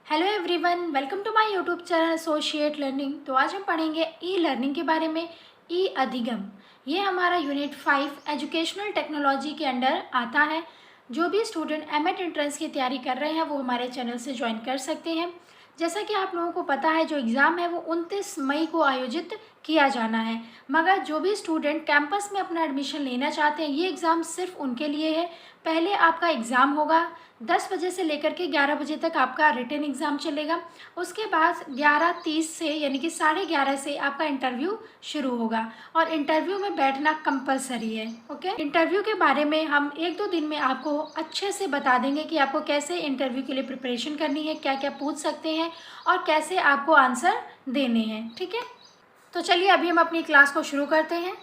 Hello everyone, welcome to my YouTube channel associate learning. तो आज हम पढ़ेंगे ई लर्निंग के बारे में। ई अधिगम ये हमारा यूनिट 5 एजुकेशनल टेक्नोलॉजी के अंडर आता है। जो भी स्टूडेंट एमएड एंट्रेंस की तैयारी कर रहे हैं वो हमारे चैनल से ज्वाइन कर सकते हैं। जैसा कि आप लोगों को पता है, जो एग्ज़ाम है वो 29 मई को आयोजित किया जाना है, मगर जो भी स्टूडेंट कैंपस में अपना एडमिशन लेना चाहते हैं ये एग्ज़ाम सिर्फ उनके लिए है। पहले आपका एग्ज़ाम होगा 10 बजे से लेकर के 11 बजे तक आपका रिटन एग्ज़ाम चलेगा। उसके बाद 11:30 से यानी कि 11:30 से आपका इंटरव्यू शुरू होगा और इंटरव्यू में बैठना कंपलसरी है। ओके, इंटरव्यू के बारे में हम 1-2 दिन में आपको अच्छे से बता देंगे कि आपको कैसे इंटरव्यू के लिए प्रिपरेशन करनी है, क्या क्या पूछ सकते हैं और कैसे आपको आंसर देने हैं। ठीक है, तो चलिए अभी हम अपनी क्लास को शुरू करते हैं।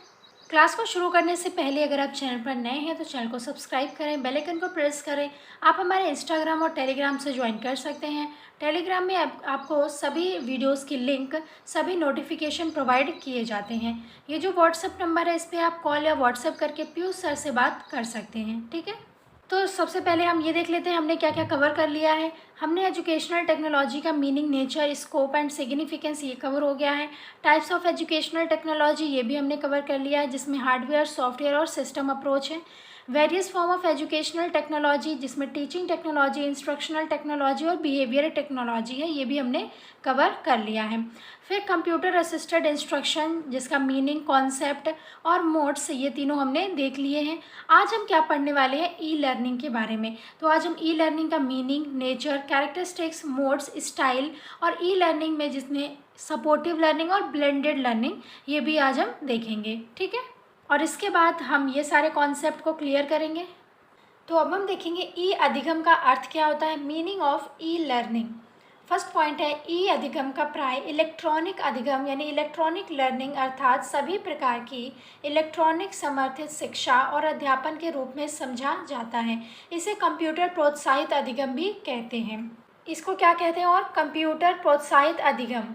क्लास को शुरू करने से पहले अगर आप चैनल पर नए हैं तो चैनल को सब्सक्राइब करें, बेल आइकन को प्रेस करें। आप हमारे इंस्टाग्राम और टेलीग्राम से ज्वाइन कर सकते हैं। टेलीग्राम में आपको सभी वीडियोस की लिंक, सभी नोटिफिकेशन प्रोवाइड किए जाते हैं। ये जो व्हाट्सएप नंबर है इस पर आप कॉल या व्हाट्सएप करके पीयूष सर से बात कर सकते हैं। ठीक है, तो सबसे पहले हम ये देख लेते हैं हमने क्या क्या कवर कर लिया है। हमने एजुकेशनल टेक्नोलॉजी का meaning, nature, scope and significance ये कवर हो गया है। टाइप्स ऑफ एजुकेशनल टेक्नोलॉजी ये भी हमने कवर कर लिया है, जिसमें हार्डवेयर, सॉफ्टवेयर और सिस्टम अप्रोच है। Various form of educational technology, जिसमें टीचिंग टेक्नोलॉजी, इंस्ट्रक्शनल टेक्नोलॉजी और बिहेवियर टेक्नोलॉजी है, ये भी हमने कवर कर लिया है। फिर कंप्यूटर असिस्टेड इंस्ट्रक्शन, जिसका मीनिंग, कॉन्सेप्ट और मोड्स, ये तीनों हमने देख लिए हैं। आज हम क्या पढ़ने वाले हैं, ई लर्निंग के बारे में। तो आज हम ई लर्निंग का meaning, nature, characteristics, modes, style और ई लर्निंग में जिसमें सपोर्टिव लर्निंग और ब्लेंडेड लर्निंग, ये भी आज हम देखेंगे। ठीक है, और इसके बाद हम ये सारे कॉन्सेप्ट को क्लियर करेंगे। तो अब हम देखेंगे ई अधिगम का अर्थ क्या होता है, meaning of e learning. First point है, ई अधिगम का प्राय इलेक्ट्रॉनिक अधिगम यानी इलेक्ट्रॉनिक लर्निंग अर्थात सभी प्रकार की इलेक्ट्रॉनिक समर्थित शिक्षा और अध्यापन के रूप में समझा जाता है। इसे कंप्यूटर प्रोत्साहित अधिगम भी कहते हैं। इसको क्या कहते हैं, और कंप्यूटर प्रोत्साहित अधिगम।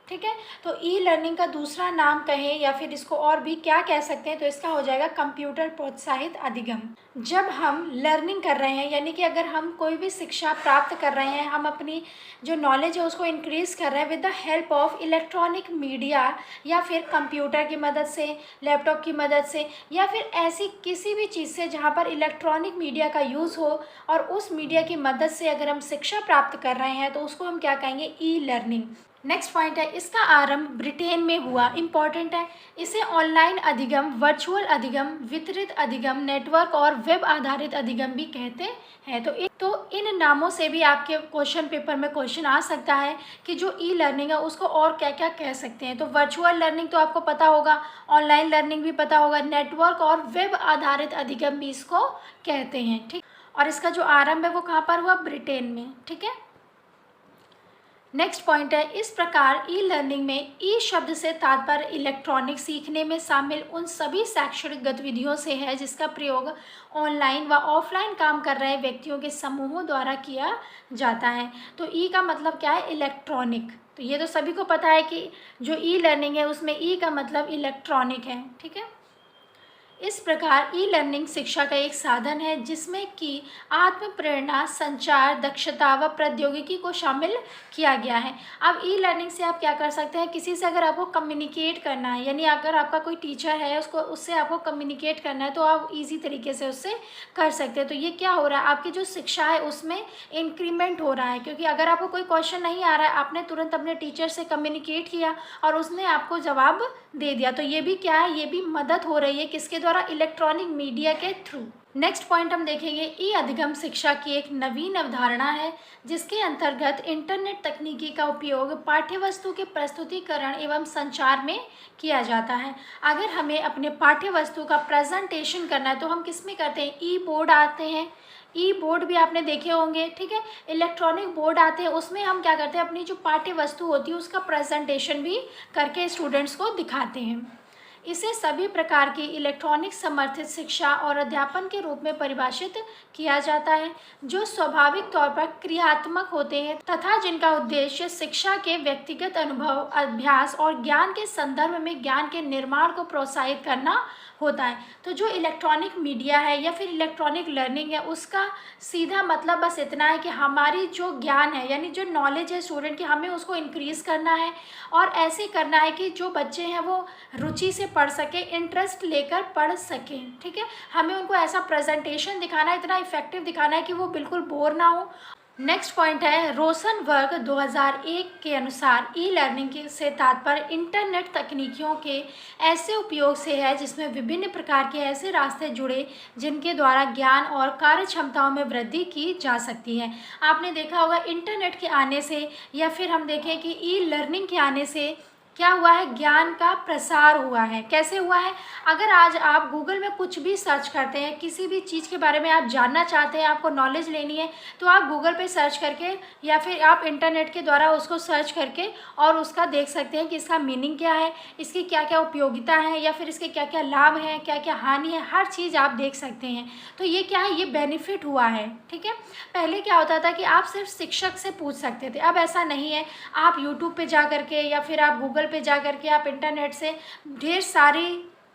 ठीक है, तो ई लर्निंग का दूसरा नाम कहें या फिर इसको और भी क्या कह सकते हैं, तो इसका हो जाएगा कंप्यूटर प्रोत्साहित अधिगम। जब हम लर्निंग कर रहे हैं यानी कि अगर हम कोई भी शिक्षा प्राप्त कर रहे हैं, हम अपनी जो नॉलेज है उसको इंक्रीज़ कर रहे हैं with the help of electronic media या फिर कंप्यूटर की मदद से, लैपटॉप की मदद से या फिर ऐसी किसी भी चीज़ से जहाँ पर इलेक्ट्रॉनिक मीडिया का यूज़ हो और उस मीडिया की मदद से अगर हम शिक्षा प्राप्त कर रहे हैं तो उसको हम क्या कहेंगे, ई लर्निंग। नेक्स्ट पॉइंट है, इसका आरंभ ब्रिटेन में हुआ, इम्पॉर्टेंट है। इसे ऑनलाइन अधिगम, वर्चुअल अधिगम, वितरित अधिगम, नेटवर्क और वेब आधारित अधिगम भी कहते हैं। तो इन नामों से भी आपके क्वेश्चन पेपर में क्वेश्चन आ सकता है कि जो ई लर्निंग है उसको और क्या क्या कह सकते हैं। तो वर्चुअल लर्निंग तो आपको पता होगा, ऑनलाइन लर्निंग भी पता होगा, नेटवर्क और वेब आधारित अधिगम भी इसको कहते हैं। ठीक, और इसका जो आरंभ है वो कहाँ पर हुआ, ब्रिटेन में। ठीक है, नेक्स्ट पॉइंट है, इस प्रकार ई लर्निंग में ई शब्द से तात्पर्य इलेक्ट्रॉनिक सीखने में शामिल उन सभी शैक्षणिक गतिविधियों से है जिसका प्रयोग ऑनलाइन व ऑफलाइन काम कर रहे व्यक्तियों के समूहों द्वारा किया जाता है। तो ई का मतलब क्या है, इलेक्ट्रॉनिक। तो ये तो सभी को पता है कि जो ई लर्निंग है उसमें ई का मतलब इलेक्ट्रॉनिक है। ठीक है, इस प्रकार ई लर्निंग शिक्षा का एक साधन है जिसमें कि आत्म प्रेरणा, संचार दक्षता व प्रौद्योगिकी को शामिल किया गया है। अब ई लर्निंग से आप क्या कर सकते हैं, किसी से अगर आपको कम्युनिकेट करना है, यानी अगर आपका कोई टीचर है उससे आपको कम्युनिकेट करना है तो आप इजी तरीके से उससे कर सकते हैं। तो ये क्या हो रहा है, आपकी जो शिक्षा है उसमें इंक्रीमेंट हो रहा है, क्योंकि अगर आपको कोई क्वेश्चन नहीं आ रहा है, आपने तुरंत अपने टीचर से कम्युनिकेट किया और उसने आपको जवाब दे दिया, तो ये भी क्या है, ये भी मदद हो रही है किसके द्वारा, इलेक्ट्रॉनिक मीडिया के थ्रू। नेक्स्ट पॉइंट हम देखेंगे, ई अधिगम शिक्षा की एक नवीन अवधारणा है जिसके अंतर्गत इंटरनेट तकनीकी का उपयोग पाठ्यवस्तु के प्रस्तुतिकरण एवं संचार में किया जाता है। अगर हमें अपने पाठ्यवस्तु का प्रेजेंटेशन करना है तो हम किस में करते हैं, ई बोर्ड आते हैं, ई बोर्ड भी आपने देखे होंगे। ठीक है, इलेक्ट्रॉनिक बोर्ड आते हैं, उसमें हम क्या करते हैं, अपनी जो पाठ्य वस्तु होती है उसका प्रेजेंटेशन भी करके स्टूडेंट्स को दिखाते हैं। इसे सभी प्रकार की इलेक्ट्रॉनिक समर्थित शिक्षा और अध्यापन के रूप में परिभाषित किया जाता है जो स्वाभाविक तौर पर क्रियात्मक होते हैं तथा जिनका उद्देश्य शिक्षा के व्यक्तिगत अनुभव, अभ्यास और ज्ञान के संदर्भ में ज्ञान के निर्माण को प्रोत्साहित करना होता है। तो जो इलेक्ट्रॉनिक मीडिया है या फिर इलेक्ट्रॉनिक लर्निंग है, उसका सीधा मतलब बस इतना है कि हमारी जो ज्ञान है यानी जो नॉलेज है स्टूडेंट की, हमें उसको इंक्रीज़ करना है और ऐसे करना है कि जो बच्चे हैं वो रुचि से पढ़ सकें, इंटरेस्ट लेकर पढ़ सकें। ठीक है, हमें उनको ऐसा प्रेजेंटेशन दिखाना है, इतना इफेक्टिव दिखाना है कि वो बिल्कुल बोर ना हो। नेक्स्ट पॉइंट है रोशनबर्ग 2001 के अनुसार ई लर्निंग से तात्पर्य इंटरनेट तकनीकियों के ऐसे उपयोग से है जिसमें विभिन्न प्रकार के ऐसे रास्ते जुड़े जिनके द्वारा ज्ञान और कार्य क्षमताओं में वृद्धि की जा सकती है। आपने देखा होगा इंटरनेट के आने से या फिर हम देखें कि ई लर्निंग के आने से क्या हुआ है, ज्ञान का प्रसार हुआ है। कैसे हुआ है, अगर आज आप गूगल में कुछ भी सर्च करते हैं, किसी भी चीज़ के बारे में आप जानना चाहते हैं, आपको नॉलेज लेनी है, तो आप गूगल पे सर्च करके या फिर आप इंटरनेट के द्वारा उसको सर्च करके और उसका देख सकते हैं कि इसका मीनिंग क्या है, इसकी क्या क्या उपयोगिता है या फिर इसके क्या क्या लाभ हैं, क्या क्या हानि है, हर चीज़ आप देख सकते हैं। तो ये क्या है, ये बेनिफिट हुआ है। ठीक है, पहले क्या होता था कि आप सिर्फ शिक्षक से पूछ सकते थे, अब ऐसा नहीं है। आप यूट्यूब पे जा करके या फिर आप गूगल पे जा करके आप इंटरनेट से ढेर सारी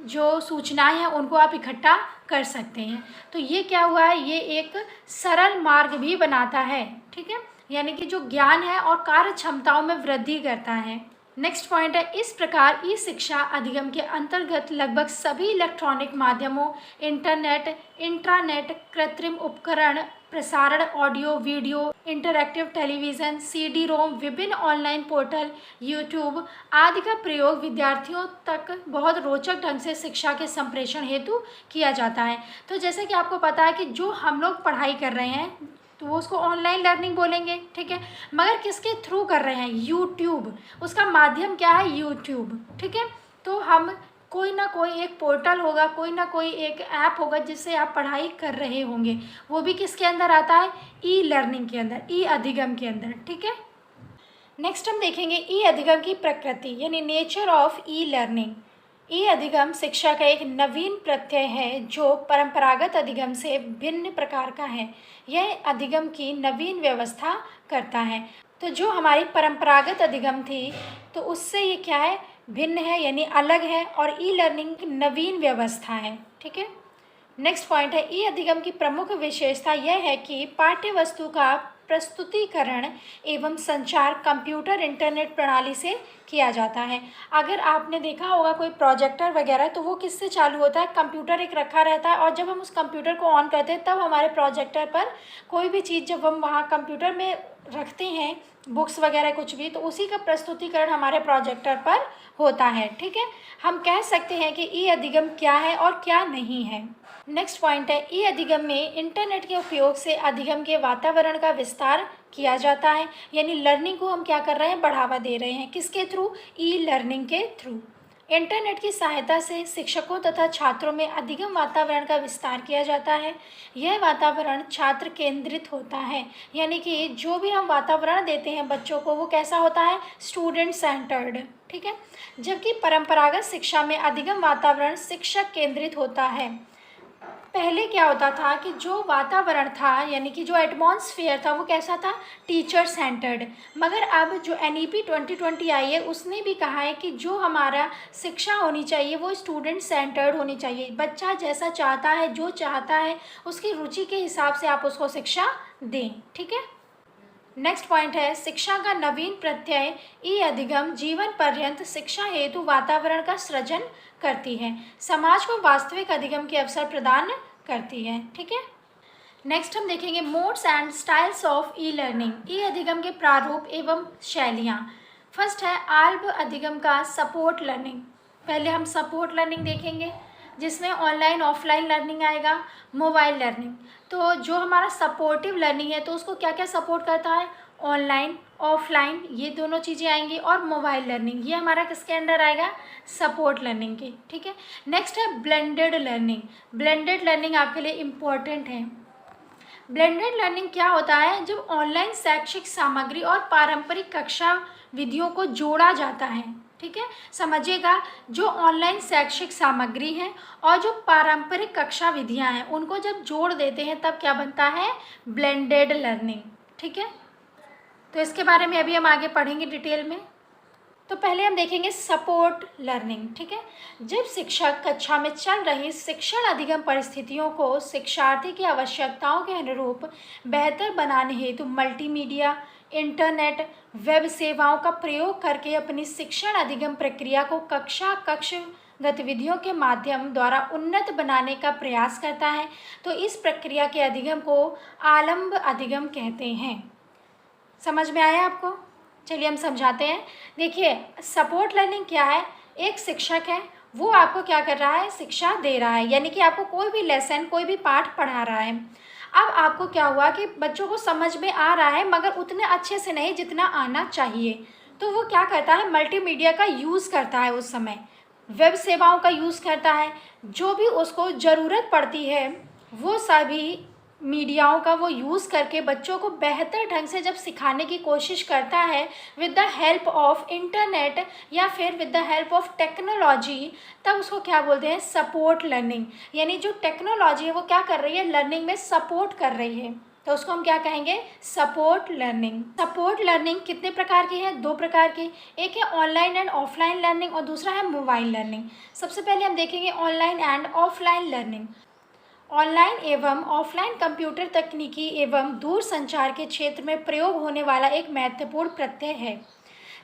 जो सूचनाएं हैं उनको आप इकट्ठा कर सकते हैं। तो ये क्या हुआ है, ये एक सरल मार्ग भी बनाता है। ठीक है, यानी कि जो ज्ञान है और कार्य क्षमताओं में वृद्धि करता है। नेक्स्ट पॉइंट है इस प्रकार ई शिक्षा अधिगम के अंतर्गत लगभग सभी इलेक्ट्रॉनिक माध्यमों, इंटरनेट, इंट्रानेट, कृत्रिम उपकरण, प्रसारण, audio video, interactive television, CD ROM, विभिन्न ऑनलाइन पोर्टल, यूट्यूब आदि का प्रयोग विद्यार्थियों तक बहुत रोचक ढंग से शिक्षा के संप्रेषण हेतु किया जाता है। तो जैसे कि आपको पता है कि जो हम लोग पढ़ाई कर रहे हैं तो वो उसको ऑनलाइन लर्निंग बोलेंगे। ठीक है, मगर किसके थ्रू कर रहे हैं, यूट्यूब, उसका माध्यम क्या है, यूट्यूब। ठीक है, तो हम कोई ना कोई एक पोर्टल होगा, कोई ना कोई एक ऐप होगा जिससे आप पढ़ाई कर रहे होंगे, वो भी किसके अंदर आता है, ई लर्निंग के अंदर, ई अधिगम के अंदर। ठीक है, नेक्स्ट हम देखेंगे ई अधिगम की प्रकृति यानी nature of e learning. E अधिगम शिक्षा का एक नवीन प्रत्यय है जो परंपरागत अधिगम से भिन्न प्रकार का है। यह अधिगम की नवीन व्यवस्था करता है। तो जो हमारी परंपरागत अधिगम थी तो उससे ये क्या है, भिन्न है यानी अलग है, और ई लर्निंग नवीन व्यवस्था है। ठीक है, नेक्स्ट पॉइंट है ई अधिगम की प्रमुख विशेषता यह है कि पाठ्य वस्तु का प्रस्तुतिकरण एवं संचार कंप्यूटर इंटरनेट प्रणाली से किया जाता है। अगर आपने देखा होगा कोई प्रोजेक्टर वगैरह तो वो किससे चालू होता है, कंप्यूटर एक रखा रहता है और जब हम उस कंप्यूटर को ऑन करते हैं तब हमारे प्रोजेक्टर पर कोई भी चीज़ जब हम वहाँ कंप्यूटर में रखते हैं, बुक्स वगैरह कुछ भी, तो उसी का प्रस्तुतिकरण हमारे प्रोजेक्टर पर होता है। ठीक है, हम कह सकते हैं कि ई अधिगम क्या है और क्या नहीं है। नेक्स्ट पॉइंट है ई अधिगम में इंटरनेट के उपयोग से अधिगम के वातावरण का विस्तार किया जाता है, यानी लर्निंग को हम क्या कर रहे हैं, बढ़ावा दे रहे हैं। किसके थ्रू, ई लर्निंग के थ्रू। इंटरनेट की सहायता से शिक्षकों तथा छात्रों में अधिगम वातावरण का विस्तार किया जाता है। यह वातावरण छात्र केंद्रित होता है, यानी कि जो भी हम वातावरण देते हैं बच्चों को वो कैसा होता है, स्टूडेंट सेंटर्ड। ठीक है, जबकि परंपरागत शिक्षा में अधिगम वातावरण शिक्षक केंद्रित होता है। पहले क्या होता था कि जो वातावरण था यानी कि जो एटमॉस्फेयर था वो कैसा था, टीचर सेंटर्ड। मगर अब जो NEP 2020 आई है उसने भी कहा है कि जो हमारा शिक्षा होनी चाहिए वो स्टूडेंट सेंटर्ड होनी चाहिए। बच्चा जैसा चाहता है, जो चाहता है, उसकी रुचि के हिसाब से आप उसको शिक्षा दें। ठीक है, नेक्स्ट पॉइंट है शिक्षा का नवीन प्रत्यय ई अधिगम जीवन पर्यंत शिक्षा हेतु वातावरण का सृजन करती है, समाज को वास्तविक अधिगम के अवसर प्रदान करती है। ठीक है, नेक्स्ट हम देखेंगे modes and styles of e learning, e अधिगम के प्रारूप एवं शैलियाँ। फर्स्ट है अल्प अधिगम का सपोर्ट लर्निंग। पहले हम सपोर्ट लर्निंग देखेंगे जिसमें ऑनलाइन ऑफलाइन लर्निंग आएगा, मोबाइल लर्निंग। तो जो हमारा सपोर्टिव लर्निंग है तो उसको क्या क्या सपोर्ट करता है, ऑनलाइन ऑफलाइन ये दोनों चीज़ें आएंगी, और मोबाइल लर्निंग ये हमारा किसके अंडर आएगा, सपोर्ट लर्निंग के। ठीक है, नेक्स्ट है ब्लेंडेड लर्निंग। ब्लेंडेड लर्निंग आपके लिए इम्पॉर्टेंट है। ब्लेंडेड लर्निंग क्या होता है, जब ऑनलाइन शैक्षिक सामग्री और पारंपरिक कक्षा विधियों को जोड़ा जाता है। ठीक है, समझिएगा, जो ऑनलाइन शैक्षिक सामग्री है और जो पारंपरिक कक्षा विधियां हैं उनको जब जोड़ देते हैं तब क्या बनता है, ब्लेंडेड लर्निंग। ठीक है, तो इसके बारे में अभी हम आगे पढ़ेंगे डिटेल में। तो पहले हम देखेंगे सपोर्ट लर्निंग। ठीक है, जब शिक्षक कक्षा में चल रही शिक्षण अधिगम परिस्थितियों को शिक्षार्थी की आवश्यकताओं के अनुरूप बेहतर बनाने हेतु मल्टीमीडिया, इंटरनेट, वेब सेवाओं का प्रयोग करके अपनी शिक्षण अधिगम प्रक्रिया को कक्ष गतिविधियों के माध्यम द्वारा उन्नत बनाने का प्रयास करता है, तो इस प्रक्रिया के अधिगम को आलंब अधिगम कहते हैं। समझ में आया आपको? चलिए हम समझाते हैं। देखिए, सपोर्ट लर्निंग क्या है? एक शिक्षक है, वो आपको क्या कर रहा है? शिक्षा दे रहा है, यानी कि आपको कोई भी लेसन, कोई भी पाठ पढ़ा रहा है। अब आपको क्या हुआ कि बच्चों को समझ में आ रहा है मगर उतने अच्छे से नहीं जितना आना चाहिए, तो वो क्या करता है? मल्टीमीडिया का यूज़ करता है, उस समय वेब सेवाओं का यूज़ करता है। जो भी उसको ज़रूरत पड़ती है वो सभी मीडियाओं का वो यूज़ करके बच्चों को बेहतर ढंग से जब सिखाने की कोशिश करता है with the help of internet या फिर with the help of technology, तब उसको क्या बोलते हैं? Support learning. यानी जो टेक्नोलॉजी है वो क्या कर रही है? लर्निंग में सपोर्ट कर रही है, तो उसको हम क्या कहेंगे? Support learning. सपोर्ट लर्निंग कितने प्रकार की है? 2 प्रकार की। एक है ऑनलाइन एंड ऑफलाइन लर्निंग और दूसरा है मोबाइल लर्निंग। सबसे पहले हम देखेंगे online and offline learning. Online एवं ऑफलाइन कंप्यूटर तकनीकी एवं दूर संचार के क्षेत्र में प्रयोग होने वाला एक महत्वपूर्ण प्रत्यय है।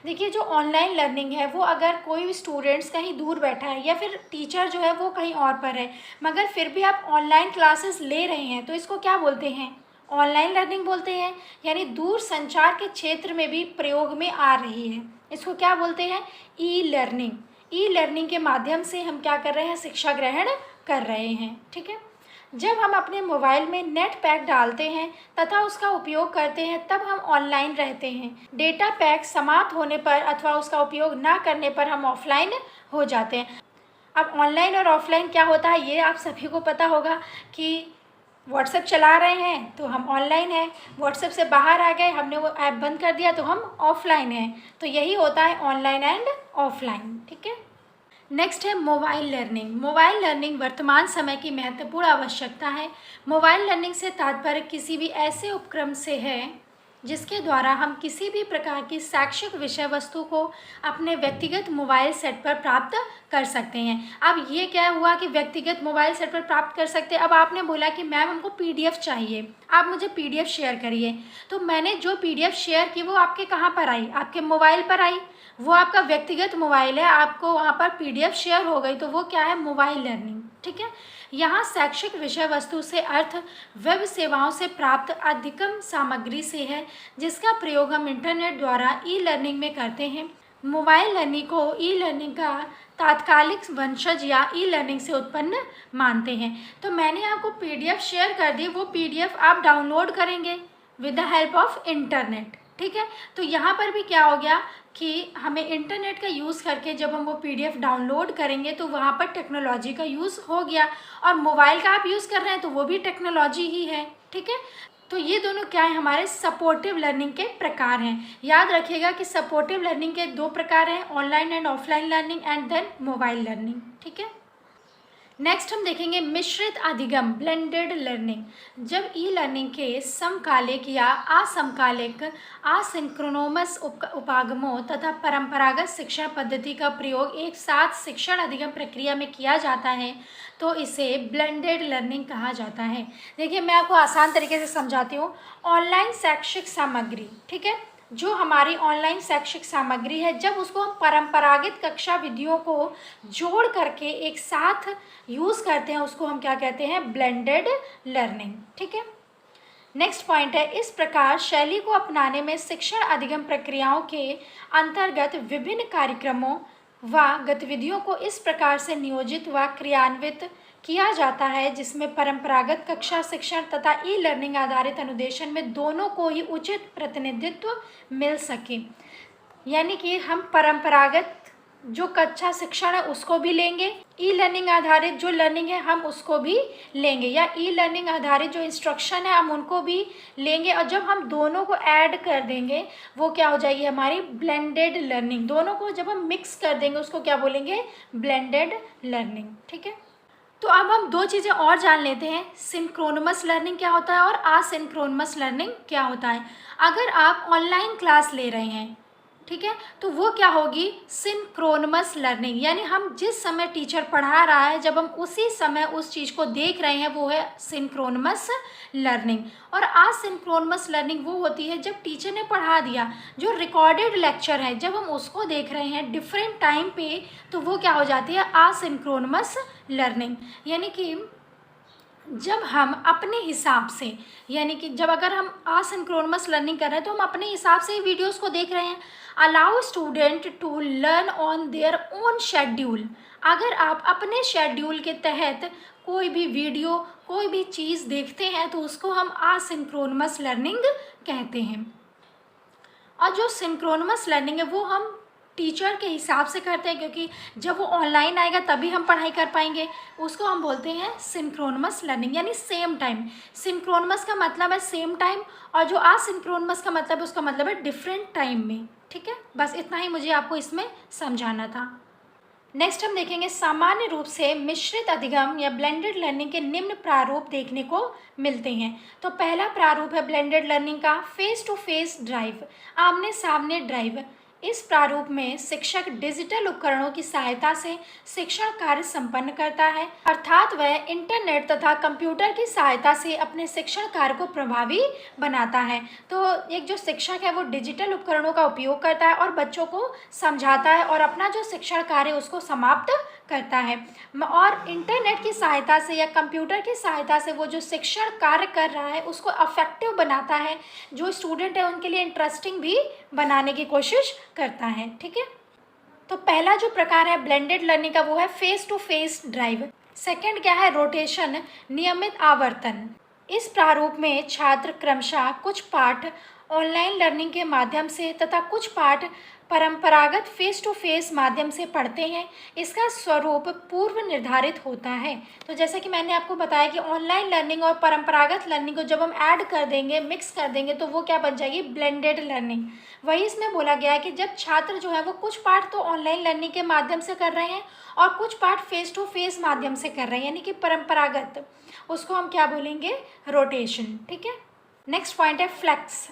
देखिए, जो ऑनलाइन लर्निंग है वो अगर कोई भी स्टूडेंट्स कहीं दूर बैठा है या फिर टीचर जो है वो कहीं और पर है, मगर फिर भी आप ऑनलाइन क्लासेस ले रहे हैं, तो इसको क्या बोलते हैं? ऑनलाइन लर्निंग बोलते हैं। यानी दूर संचार के क्षेत्र में भी प्रयोग में आ रही है, इसको क्या बोलते हैं? ई लर्निंग। ई लर्निंग के माध्यम से हम क्या कर रहे हैं? शिक्षा ग्रहण कर रहे हैं। ठीक है, जब हम अपने मोबाइल में नेट पैक डालते हैं तथा उसका उपयोग करते हैं तब हम ऑनलाइन रहते हैं। डेटा पैक समाप्त होने पर अथवा उसका उपयोग ना करने पर हम ऑफलाइन हो जाते हैं। अब ऑनलाइन और ऑफलाइन क्या होता है ये आप सभी को पता होगा कि व्हाट्सएप चला रहे हैं तो हम ऑनलाइन हैं, व्हाट्सएप से बाहर आ गए, हमने वो ऐप बंद कर दिया तो हम ऑफलाइन हैं। तो यही होता है ऑनलाइन एंड ऑफलाइन। ठीक है, नेक्स्ट है मोबाइल लर्निंग। मोबाइल लर्निंग वर्तमान समय की महत्वपूर्ण आवश्यकता है। मोबाइल लर्निंग से तात्पर्य किसी भी ऐसे उपक्रम से है जिसके द्वारा हम किसी भी प्रकार की शैक्षिक विषय वस्तु को अपने व्यक्तिगत मोबाइल सेट पर प्राप्त कर सकते हैं। अब ये क्या हुआ कि व्यक्तिगत मोबाइल सेट पर प्राप्त कर सकते हैं। अब आपने बोला कि मैम हमको पीडीएफ चाहिए, आप मुझे पीडीएफ शेयर करिए, तो मैंने जो पीडीएफ शेयर की वो आपके कहाँ पर आई? आपके मोबाइल पर आई। वो आपका व्यक्तिगत मोबाइल है, आपको वहाँ पर पीडीएफ शेयर हो गई, तो वो क्या है? Mobile learning. ठीक है, यहाँ शैक्षिक विषय वस्तु से अर्थ वेब सेवाओं से प्राप्त अधिकतम सामग्री से है जिसका प्रयोग हम इंटरनेट द्वारा ई लर्निंग में करते हैं। मोबाइल लर्निंग को ई लर्निंग का तात्कालिक वंशज या ई लर्निंग से उत्पन्न मानते हैं। तो मैंने आपको पीडीएफ शेयर कर दी, वो पीडीएफ आप डाउनलोड करेंगे with the help of internet. ठीक है, तो यहाँ पर भी क्या हो गया कि हमें इंटरनेट का यूज़ करके जब हम वो पीडीएफ डाउनलोड करेंगे तो वहाँ पर टेक्नोलॉजी का यूज़ हो गया, और मोबाइल का आप यूज़ कर रहे हैं तो वो भी टेक्नोलॉजी ही है। ठीक है, तो ये दोनों क्या है? हमारे सपोर्टिव लर्निंग के प्रकार हैं। याद रखिएगा कि सपोर्टिव लर्निंग के 2 प्रकार हैं, online and offline learning and then mobile learning. ठीक है, नेक्स्ट हम देखेंगे मिश्रित अधिगम, ब्लेंडेड लर्निंग। जब ई लर्निंग के समकालिक या असमकालिक असिंक्रोनोमस उपागमों तथा परंपरागत शिक्षा पद्धति का प्रयोग एक साथ शिक्षण अधिगम प्रक्रिया में किया जाता है तो इसे ब्लेंडेड लर्निंग कहा जाता है। देखिए, मैं आपको आसान तरीके से समझाती हूँ। ऑनलाइन शैक्षिक सामग्री, ठीक है, जो हमारी ऑनलाइन शैक्षिक सामग्री है, जब उसको हम परंपरागत कक्षा विधियों को जोड़ करके एक साथ यूज़ करते हैं उसको हम क्या कहते हैं? Blended learning. ठीक है, नेक्स्ट पॉइंट है, इस प्रकार शैली को अपनाने में शिक्षण अधिगम प्रक्रियाओं के अंतर्गत विभिन्न कार्यक्रमों व गतिविधियों को इस प्रकार से नियोजित व क्रियान्वित किया जाता है जिसमें परंपरागत कक्षा शिक्षण तथा ई लर्निंग आधारित अनुदेशन में दोनों को ही उचित प्रतिनिधित्व मिल सके। यानी कि हम परंपरागत जो कक्षा शिक्षण है उसको भी लेंगे, ई लर्निंग आधारित जो लर्निंग है हम उसको भी लेंगे, या ई लर्निंग आधारित जो इंस्ट्रक्शन है हम उनको भी लेंगे, और जब हम दोनों को ऐड कर देंगे वो क्या हो जाएगी? हमारी ब्लेंडेड लर्निंग। दोनों को जब हम मिक्स कर देंगे उसको क्या बोलेंगे? Blended learning. ठीक है, तो अब हम 2 चीज़ें और जान लेते हैं, सिंक्रोनमस लर्निंग क्या होता है और असिंक्रोनमस लर्निंग क्या होता है। अगर आप ऑनलाइन क्लास ले रहे हैं, ठीक है, तो वो क्या होगी, सिंक्रोनमस लर्निंग, यानी हम जिस समय टीचर पढ़ा रहा है जब हम उसी समय उस चीज़ को देख रहे हैं, वो है सिंक्रोनमस लर्निंग। और असिंक्रोनमस लर्निंग वो होती है जब टीचर ने पढ़ा दिया, जो रिकॉर्डेड लेक्चर है जब हम उसको देख रहे हैं डिफरेंट टाइम पे, तो वो क्या हो जाती है, असिंक्रोनमस लर्निंग। यानी कि जब हम अपने हिसाब से, यानी कि जब अगर हम असिंक्रोनमस लर्निंग कर रहे हैं तो हम अपने हिसाब से ही वीडियोस को देख रहे हैं। Allow student to learn on their own schedule, अगर आप अपने शेड्यूल के तहत कोई भी वीडियो, कोई भी चीज़ देखते हैं तो उसको हम असिंक्रोनमस लर्निंग कहते हैं। और जो सिंक्रोनमस लर्निंग है वो हम टीचर के हिसाब से करते हैं, क्योंकि जब वो ऑनलाइन आएगा तभी हम पढ़ाई कर पाएंगे, उसको हम बोलते हैं सिंक्रोनमस लर्निंग, यानी सेम टाइम। सिंक्रोनमस का मतलब है सेम टाइम, और जो असिंक्रोनमस का मतलब है उसका मतलब है डिफरेंट टाइम में। ठीक है, बस इतना ही मुझे आपको इसमें समझाना था। नेक्स्ट हम देखेंगे सामान्य रूप से मिश्रित अधिगम या ब्लेंडेड लर्निंग के निम्न प्रारूप देखने को मिलते हैं। तो पहला प्रारूप है ब्लेंडेड लर्निंग का, फेस टू फेस ड्राइव, आमने सामने ड्राइव। इस प्रारूप में शिक्षक डिजिटल उपकरणों की सहायता से शिक्षण कार्य संपन्न करता है, अर्थात वह इंटरनेट तथा कंप्यूटर की सहायता से अपने शिक्षण कार्य को प्रभावी बनाता है। तो एक जो शिक्षक है वो डिजिटल उपकरणों का उपयोग करता है और बच्चों को समझाता है और अपना जो शिक्षण कार्य उसको समाप्त करता है। और इंटरनेट की सहायता से या कंप्यूटर की सहायता से वो जो शिक्षण कार्य कर रहा है उसको अफेक्टिव बनाता है, जो स्टूडेंट है उनके लिए इंटरेस्टिंग भी बनाने की कोशिश करता है। ठीक है, तो पहला जो प्रकार है ब्लेंडेड लर्निंग का वो है face to face drive. Second क्या है, रोटेशन, नियमित आवर्तन। इस प्रारूप में छात्र क्रमशः कुछ पाठ ऑनलाइन लर्निंग के माध्यम से तथा कुछ पाठ परंपरागत फेस टू फेस माध्यम से पढ़ते हैं। इसका स्वरूप पूर्व निर्धारित होता है। तो जैसे कि मैंने आपको बताया कि ऑनलाइन लर्निंग और परंपरागत लर्निंग को जब हम ऐड कर देंगे, मिक्स कर देंगे, तो वो क्या बन जाएगी, ब्लेंडेड लर्निंग। वही इसमें बोला गया है कि जब छात्र जो है वो कुछ पाठ तो ऑनलाइन लर्निंग के माध्यम से कर रहे हैं और कुछ पाठ फेस टू फेस माध्यम से कर रहे हैं, यानी कि परंपरागत, उसको हम क्या बोलेंगे, रोटेशन। ठीक है, नेक्स्ट पॉइंट है फ्लेक्स।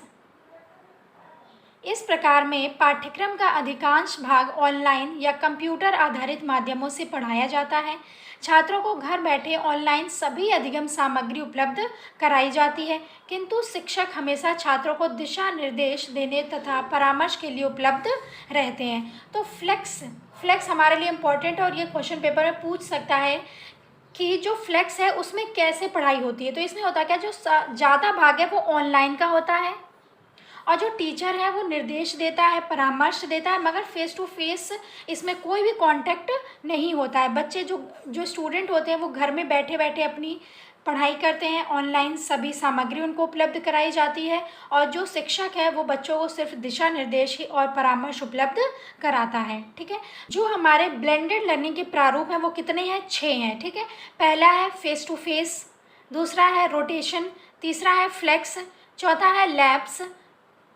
इस प्रकार में पाठ्यक्रम का अधिकांश भाग ऑनलाइन या कंप्यूटर आधारित माध्यमों से पढ़ाया जाता है। छात्रों को घर बैठे ऑनलाइन सभी अधिगम सामग्री उपलब्ध कराई जाती है, किंतु शिक्षक हमेशा छात्रों को दिशा निर्देश देने तथा परामर्श के लिए उपलब्ध रहते हैं। तो फ्लेक्स हमारे लिए इम्पोर्टेंट है और ये क्वेश्चन पेपर में पूछ सकता है कि जो फ्लेक्स है उसमें कैसे पढ़ाई होती है। तो इसमें होता क्या, जो ज़्यादा भाग है वो ऑनलाइन का होता है और जो टीचर है वो निर्देश देता है, परामर्श देता है, मगर फेस टू फेस इसमें कोई भी कांटेक्ट नहीं होता है। बच्चे जो स्टूडेंट होते हैं वो घर में बैठे बैठे अपनी पढ़ाई करते हैं, ऑनलाइन सभी सामग्री उनको उपलब्ध कराई जाती है और जो शिक्षक है वो बच्चों को सिर्फ दिशा निर्देश ही और परामर्श उपलब्ध कराता है। ठीक है, जो हमारे ब्लेंडेड लर्निंग के प्रारूप हैं वो कितने हैं, 6 हैं। ठीक है, पहला है फेस टू फेस, दूसरा है रोटेशन, तीसरा है फ्लेक्स, चौथा है लैब्स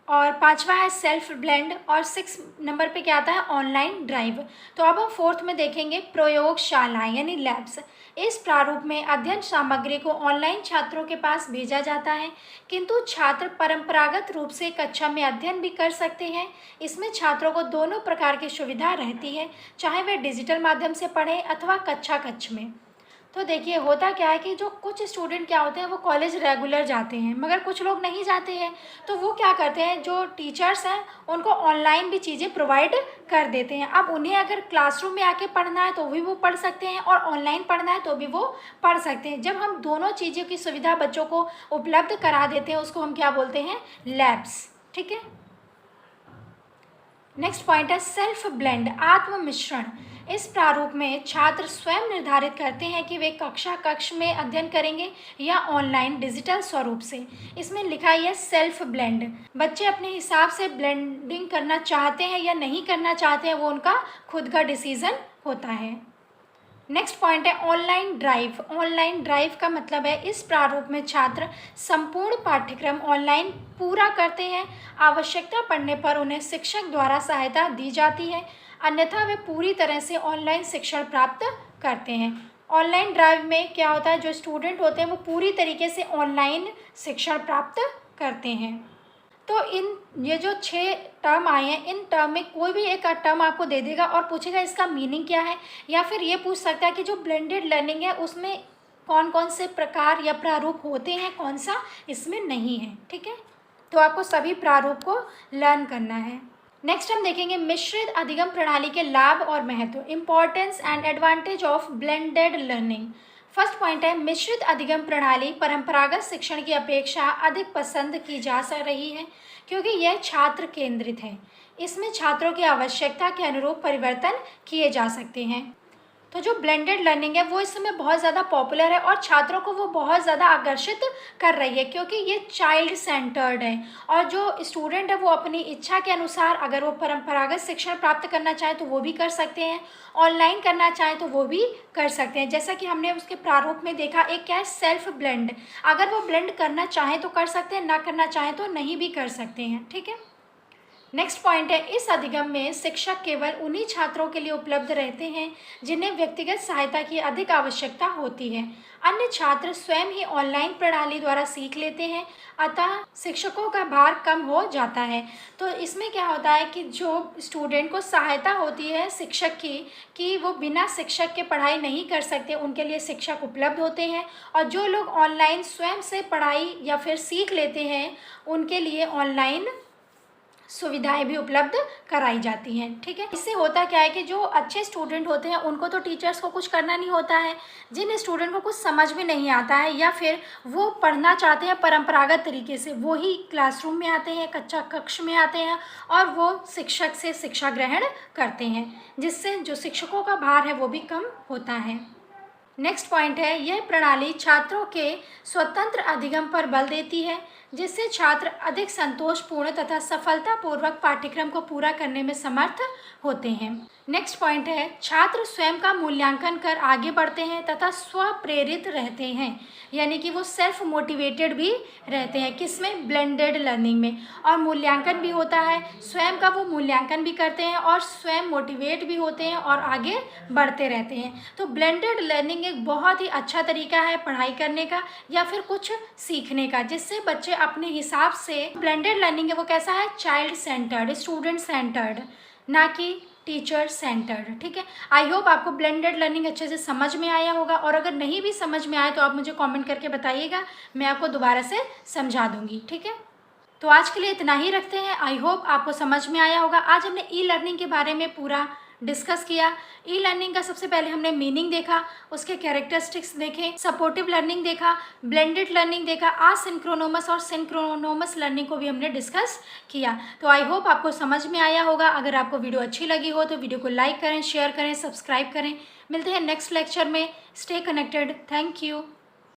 और पांचवा है सेल्फ ब्लेंड और 6 नंबर पे क्या आता है, ऑनलाइन ड्राइव। तो अब हम फोर्थ में देखेंगे प्रयोगशालाएं यानी लैब्स। इस प्रारूप में अध्ययन सामग्री को ऑनलाइन छात्रों के पास भेजा जाता है, किंतु छात्र परंपरागत रूप से कक्षा में अध्ययन भी कर सकते हैं। इसमें छात्रों को दोनों प्रकार की सुविधा रहती है, चाहे वे डिजिटल माध्यम से पढ़ें अथवा कक्षा कक्ष में। तो देखिए होता क्या है कि जो कुछ स्टूडेंट क्या होते हैं वो कॉलेज रेगुलर जाते हैं, मगर कुछ लोग नहीं जाते हैं। तो वो क्या करते हैं, जो टीचर्स हैं उनको ऑनलाइन भी चीज़ें प्रोवाइड कर देते हैं। अब उन्हें अगर क्लासरूम में आके पढ़ना है तो भी वो पढ़ सकते हैं और ऑनलाइन पढ़ना है तो भी वो पढ़ सकते हैं। जब हम दोनों चीज़ों की सुविधा बच्चों को उपलब्ध करा देते हैं उसको हम क्या बोलते हैं, लैब्स। ठीक है, नेक्स्ट पॉइंट है सेल्फ ब्लेंड, आत्म मिश्रण। इस प्रारूप में छात्र स्वयं निर्धारित करते हैं कि वे कक्ष में अध्ययन करेंगे या ऑनलाइन डिजिटल स्वरूप से। इसमें लिखा है सेल्फ ब्लेंड, बच्चे अपने हिसाब से ब्लेंडिंग करना चाहते हैं या नहीं करना चाहते हैं, वो उनका खुद का डिसीजन होता है। नेक्स्ट पॉइंट है ऑनलाइन ड्राइव। ऑनलाइन ड्राइव का मतलब है इस प्रारूप में छात्र संपूर्ण पाठ्यक्रम ऑनलाइन पूरा करते हैं। आवश्यकता पड़ने पर उन्हें शिक्षक द्वारा सहायता दी जाती है, अन्यथा वे पूरी तरह से ऑनलाइन शिक्षण प्राप्त करते हैं। ऑनलाइन ड्राइव में क्या होता है, जो स्टूडेंट होते हैं वो पूरी तरीके से ऑनलाइन शिक्षण प्राप्त करते हैं। तो ये जो 6 टर्म आए हैं, इन टर्म में कोई भी एक टर्म आपको दे देगा और पूछेगा इसका मीनिंग क्या है, या फिर ये पूछ सकता है कि जो ब्लेंडेड लर्निंग है उसमें कौन कौन से प्रकार या प्रारूप होते हैं, कौन सा इसमें नहीं है। ठीक है, तो आपको सभी प्रारूप को लर्न करना है। नेक्स्ट हम देखेंगे मिश्रित अधिगम प्रणाली के लाभ और महत्व, importance and advantage of blended learning. First point है, मिश्रित अधिगम प्रणाली परंपरागत शिक्षण की अपेक्षा अधिक पसंद की जा रही है क्योंकि यह छात्र केंद्रित है। इसमें छात्रों की आवश्यकता के अनुरूप परिवर्तन किए जा सकते हैं। तो जो ब्लेंडेड लर्निंग है वो इस समय बहुत ज़्यादा पॉपुलर है और छात्रों को वो बहुत ज़्यादा आकर्षित कर रही है क्योंकि ये चाइल्ड सेंटर्ड है और जो स्टूडेंट है वो अपनी इच्छा के अनुसार अगर वो परंपरागत शिक्षण प्राप्त करना चाहे तो वो भी कर सकते हैं, ऑनलाइन करना चाहे तो वो भी कर सकते हैं। जैसा कि हमने उसके प्रारूप में देखा, एक क्या है सेल्फ ब्लेंड, अगर वो ब्लेंड करना चाहें तो कर सकते हैं, ना करना चाहें तो नहीं भी कर सकते हैं। ठीक है, नेक्स्ट पॉइंट है, इस अधिगम में शिक्षक केवल उन्हीं छात्रों के लिए उपलब्ध रहते हैं जिन्हें व्यक्तिगत सहायता की अधिक आवश्यकता होती है। अन्य छात्र स्वयं ही ऑनलाइन प्रणाली द्वारा सीख लेते हैं, अतः शिक्षकों का भार कम हो जाता है। तो इसमें क्या होता है कि जो स्टूडेंट को सहायता होती है शिक्षक की कि वो बिना शिक्षक के पढ़ाई नहीं कर सकते, उनके लिए शिक्षक उपलब्ध होते हैं, और जो लोग ऑनलाइन स्वयं से पढ़ाई या फिर सीख लेते हैं उनके लिए ऑनलाइन सुविधाएं भी उपलब्ध कराई जाती हैं। ठीक है, इससे होता क्या है कि जो अच्छे स्टूडेंट होते हैं उनको तो टीचर्स को कुछ करना नहीं होता है, जिन स्टूडेंट को कुछ समझ में नहीं आता है या फिर वो पढ़ना चाहते हैं परंपरागत तरीके से, वो ही क्लासरूम में आते हैं, कक्षा कक्ष में आते हैं और वो शिक्षक से शिक्षा ग्रहण करते हैं, जिससे जो शिक्षकों का भार है वो भी कम होता है। नेक्स्ट पॉइंट है, यह प्रणाली छात्रों के स्वतंत्र अधिगम पर बल देती है जिससे छात्र अधिक संतोषपूर्ण तथा सफलतापूर्वक पाठ्यक्रम को पूरा करने में समर्थ होते हैं। नेक्स्ट पॉइंट है, छात्र स्वयं का मूल्यांकन कर आगे बढ़ते हैं तथा स्वप्रेरित रहते हैं, यानी कि वो सेल्फ मोटिवेटेड भी रहते हैं। किसमें? ब्लेंडेड लर्निंग में। और मूल्यांकन भी होता है, स्वयं का वो मूल्यांकन भी करते हैं और स्वयं मोटिवेट भी होते हैं और आगे बढ़ते रहते हैं। तो ब्लेंडेड लर्निंग एक बहुत ही अच्छा तरीका है पढ़ाई करने का या फिर कुछ सीखने का, जिससे बच्चे अपने हिसाब से, ब्लेंडेड लर्निंग है वो कैसा है, चाइल्ड सेंटर्ड, स्टूडेंट सेंटर्ड, ना कि टीचर सेंटर्ड। ठीक है, आई होप आपको ब्लेंडेड लर्निंग अच्छे से समझ में आया होगा, और अगर नहीं भी समझ में आया तो आप मुझे कमेंट करके बताइएगा, मैं आपको दोबारा से समझा दूंगी। ठीक है, तो आज के लिए इतना ही रखते हैं। आई होप आपको समझ में आया होगा। आज हमने ई लर्निंग के बारे में पूरा डिस्कस किया। ई लर्निंग का सबसे पहले हमने मीनिंग देखा, उसके कैरेक्टरिस्टिक्स देखे, सपोर्टिव लर्निंग देखा, ब्लेंडेड लर्निंग देखा, आसिंक्रोनोमस और सिंक्रोनोमस लर्निंग को भी हमने डिस्कस किया। तो आई होप आपको समझ में आया होगा। अगर आपको वीडियो अच्छी लगी हो तो वीडियो को लाइक करें, शेयर करें, सब्सक्राइब करें। मिलते हैं नेक्स्ट लेक्चर में। Stay connected. Thank you.